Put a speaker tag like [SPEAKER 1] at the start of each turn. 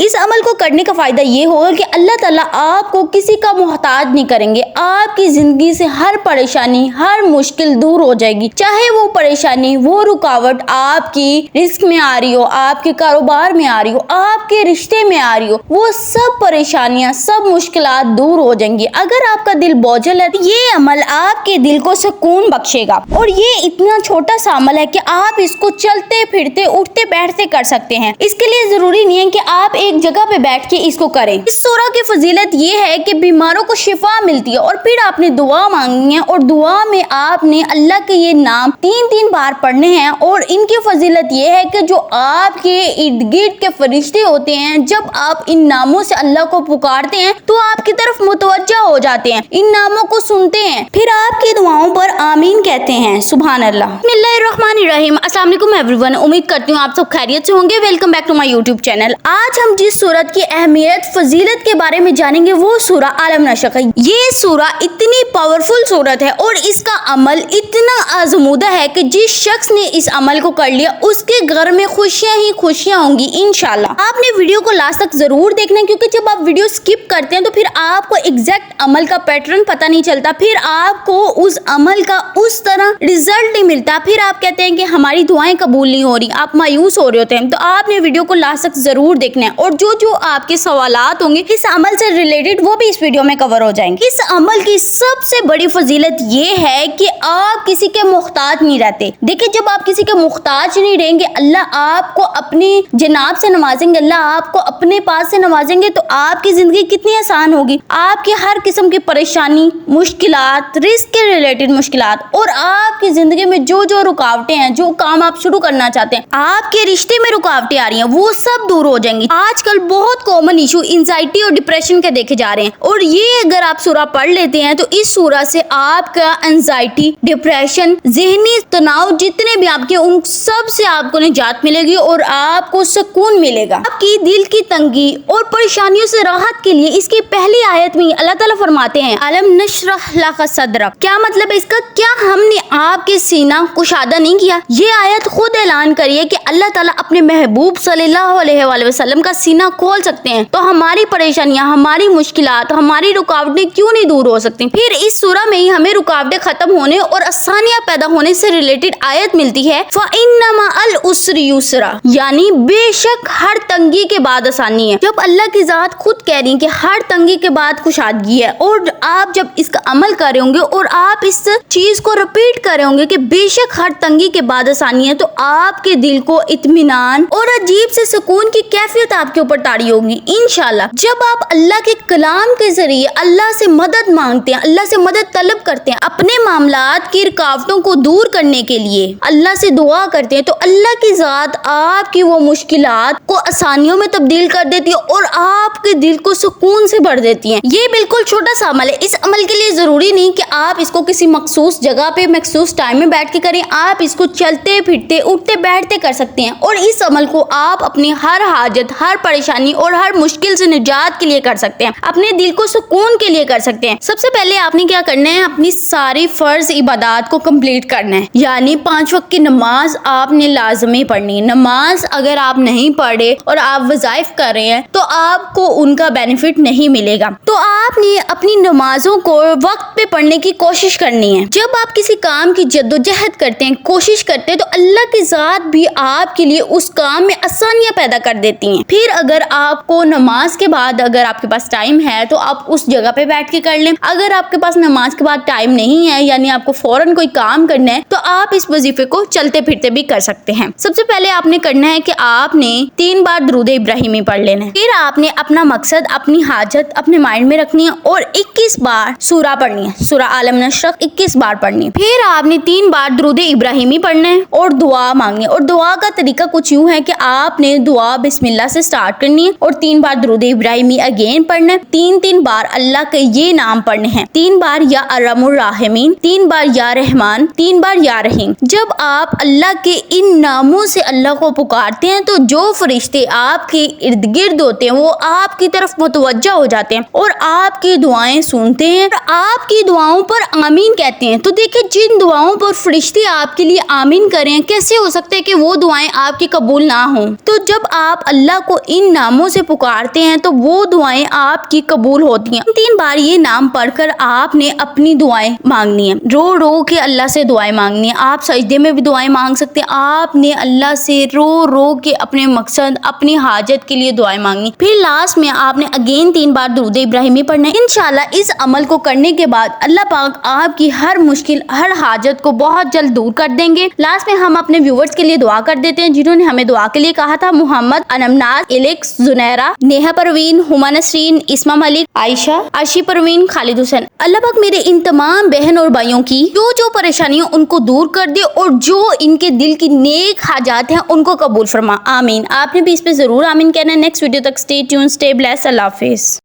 [SPEAKER 1] इस अमल को करने का फायदा ये होगा कि अल्लाह ताला आपको किसी का मोहताज नहीं करेंगे। आपकी जिंदगी से हर परेशानी, हर मुश्किल दूर हो जाएगी। चाहे वो परेशानी, वो रुकावट आपकी रिस्क में आ रही हो, आपके कारोबार में आ रही हो, आपके रिश्ते में आ रही हो, वो सब परेशानियां, सब मुश्किलात दूर हो जाएंगी। अगर आपका दिल बोझल है तो ये अमल आपके दिल को सुकून बख्शेगा। और ये इतना छोटा सा अमल है कि आप इसको चलते फिरते, उठते बैठते कर सकते हैं। इसके लिए जरूरी नहीं है कि आप एक जगह पे बैठ के इसको करें। इस सूरा की फजीलत ये है कि बीमारों को शिफा मिलती है। और फिर आपने दुआ मांगनी है और दुआ में आपने अल्लाह के ये नाम 3 बार पढ़ने हैं। और इनकी फजीलत ये है कि जो आपके इर्द गिर्द के फरिश्ते होते हैं, जब आप इन नामों से अल्लाह को पुकारते हैं तो आपकी तरफ मुतवज्जा हो जाते हैं, इन नामों को सुनते हैं, फिर आपकी दुआओं पर आमीन कहते हैं। सुभान अल्लाह। बिस्मिल्लाहिर्रहमानिर्रहीम। अस्सलाम वालेकुम एवरीवन। उम्मीद करती हूँ आप सब खैरियत से होंगे। Welcome back to my YouTube channel. आज हम जिस सूरत की अहमियत, फजीलत के बारे में जानेंगे वो सूरा आलम नशक है। ये सूरा इतनी पावरफुल सूरत है और इसका अमल इतना आजमूदा है कि जिस शख्स ने इस अमल को कर लिया उसके घर में खुशियां ही खुशियां होंगी इंशाल्लाह। आपने वीडियो को लास्ट तक जरूर देखना है, क्योंकि जब आप वीडियो स्किप करते हैं तो फिर आपको एग्जैक्ट अमल का पैटर्न पता नहीं चलता, फिर आपको उस अमल का उस तरह रिजल्ट नहीं मिलता। फिर आप कहते हैं कि हमारी दुआएं कबूल नहीं हो रही, आप मायूस हो रहे होते हैं। तो आपने वीडियो को लास्ट तक जरूर देखना है और जो जो आपके सवालात होंगे इस अमल से रिलेटेड वो भी इस वीडियो में कवर हो जाएंगे। इस अमल की सबसे बड़ी फजीलत ये है कि आप किसी के मुख्ताज नहीं रहते। देखिए, जब आप किसी के मुख्ताज नहीं रहेंगे, अल्लाह आपको अपनी जनाब से नवाजेंगे, अल्लाह आपको अपने पास से नवाजेंगे, तो आपकी जिंदगी कितनी आसान होगी। आपकी हर किस्म की परेशानी, मुश्किलात, रिस्क के रिलेटेड मुश्किलात और आपकी जिंदगी में जो जो रुकावटें हैं, जो काम आप शुरू करना चाहते हैं, आपके रिश्ते में रुकावटें आ रही हैं, वो सब दूर हो जाएंगी। आजकल बहुत कॉमन इशू एंजाइटी और डिप्रेशन के देखे जा रहे हैं और ये अगर आप सूरा पढ़ लेते हैं तो इस सूरा से आपका एंजाइटी, डिप्रेशन, ज़हनी तनाव जितने भी आपके, उन सब से आपको निजात मिलेगी और आपको सुकून मिलेगा। आपकी दिल की तंगी और परेशानियों से राहत के लिए इसकी पहली आयत में अल्लाह ताला फरमाते हैं, अलम नशरह लक सदरक। क्या मतलब है इसका? क्या हमने आपके सीना कुशादा नहीं किया? ये आयत खुद ऐलान करिए कि अल्लाह ताला अपने महबूब सल्लल्लाहु अलैहि वसल्लम का सीना खोल सकते हैं, तो हमारी परेशानियां, हमारी मुश्किलात, हमारी रुकावटें क्यों नहीं दूर हो सकती? फिर इस सूरा में ही हमें रुकावटें खत्म होने और आसानियां पैदा होने से रिलेटेड आयत मिलती है, फ़इन्नमा अल उसरि युसरा, यानी बेशक हर तंगी के बाद आसानी है। जब अल्लाह की जात खुद कह रही है कि हर तंगी के बाद कुशादगी है, और आप जब इसका अमल कर रहे होंगे और आप इस चीज को रिपीट कर रहे होंगे कि बेशक हर तंगी के बाद आसानी है, तो आपके दिल को इत्मीनान और अजीब से सुकून की कैफियत आपके ऊपर तारी होगी इंशाल्लाह। जब आप अल्लाह के कलाम के जरिए अल्लाह से मदद मांगते हैं, अल्लाह से मदद तलब करते हैं, अपने मामलात की रुकावटों को दूर करने के लिए अल्लाह से दुआ करते हैं, तो अल्लाह की जात आपकी वो मुश्किलात को आसानियों में तब्दील कर देती है और आपके दिल को सुकून से भर देती है। ये बिल्कुल छोटा सा अमल है। इस अमल के लिए जरूरी नहीं कि आप इसको किसी मखसूस जगह पे मखसूस टाइम में बैठ के करें। आप इसको चलते फिरते, उठते बैठते कर सकते हैं और इस अमल को आप अपनी हर हाजत, हर परेशानी और हर मुश्किल से निजात के लिए कर सकते हैं, अपने दिल को सुकून के लिए कर सकते हैं। सबसे पहले आपने क्या करना है, अपनी सारी फर्ज इबादत को कंप्लीट करना है, यानी 5 वक्त की नमाज आपने लाजमी पढ़नी है। नमाज अगर आप नहीं पढ़े और आप वज़ाइफ कर रहे हैं तो आपको उनका बेनिफिट नहीं मिलेगा। तो आपने अपनी नमाजों को वक्त पे पढ़ने की कोशिश करनी है। जब आप किसी काम की जद्दोजहद करते हैं, कोशिश करते हैं, तो अल्लाह की जात भी आपके लिए उस काम में आसानियां पैदा कर देती हैं। फिर अगर आपको नमाज के बाद अगर आपके पास टाइम है तो आप उस जगह पे बैठ के कर लें। अगर आपके पास नमाज के बाद टाइम नहीं है, यानी आपको फौरन कोई काम करना है, तो आप इस वजीफे को चलते फिरते भी कर सकते हैं। सबसे पहले आपने करना है कि आपने 3 बार दुरूद इब्राहिमी पढ़ लेना है। फिर आपने अपना मकसद, अपनी हाजत अपने माइंड में रखनी है और 21 बार सूरा पढ़नी है, सूरा आलम नशक 21 बार पढ़नी है। फिर आपने 3 बार दुरूद इब्राहिमी पढ़ना है और दुआ मांगनी है। और दुआ का तरीका कुछ यूं है कि आपने दुआ बिस्मिल्लाह से स्टार्ट करनी है और 3 बार दुरूद इब्राहिमी अगेन पढ़ना है। 3 बार अल्लाह के ये नाम पढ़ने हैं। 3 बार या अर्हमुर राहिमीन, 3 बार या रहमान, 3 बार या रहीम। जब आप अल्लाह के इन नामों से अल्लाह को पुकारते हैं तो जो फरिश्ते आपके इर्द गिर्द होते हैं वो आपकी तरफ मुतवज्जा हो जाते हैं और आपकी दुआएं सुनते हैं और आपकी दुआओं पर आमीन कहते हैं। तो देखिए, जिन दुआओं पर फरिश्ते आपके लिए आमीन करें, कैसे हो सकता है कि वो दुआएं आपकी कबूल ना हों? तो जब आप अल्लाह को इन ناموں سے پکارتے ہیں تو وہ دعائیں آپ کی قبول ہوتی ہیں۔ 3 بار یہ نام پڑھ کر آپ نے اپنی دعائیں مانگنی ہیں، رو رو کے اللہ سے دعائیں مانگنی ہیں۔ آپ سجدے میں بھی دعائیں مانگ سکتے ہیں، آپ نے اللہ سے رو رو کے اپنے مقصد، اپنی حاجت کے لیے دعائیں مانگنی۔ پھر لاسٹ میں آپ نے اگین 3 بار درود ابراہیمی پڑھنا ہے۔ انشاءاللہ اس عمل کو کرنے کے بعد اللہ پاک آپ کی ہر مشکل، ہر حاجت کو بہت جلد دور کر دیں گے۔ لاسٹ میں ہم اپنے ویورز کے لیے دعا کر دیتے ہیں جنہوں نے ہمیں دعا کے لیے کہا تھا: محمد، انمناز، الیکس، زنیرہ، نیہا پروین، ہما نسرین، اسما ملک، عائشہ، عرشی پروین، خالد حسین۔ اللہ پاک میرے ان تمام بہن اور بھائیوں کی جو پریشانیاں ان کو دور کر دے اور جو ان کے دل کی نیک حاجات ہیں ان کو قبول فرما، آمین۔ آپ نے بھی اس پہ ضرور آمین کہنا ہے۔ نیکسٹ ویڈیو تک اسٹے ٹیون، اسٹے بلیس، اللہ حافظ۔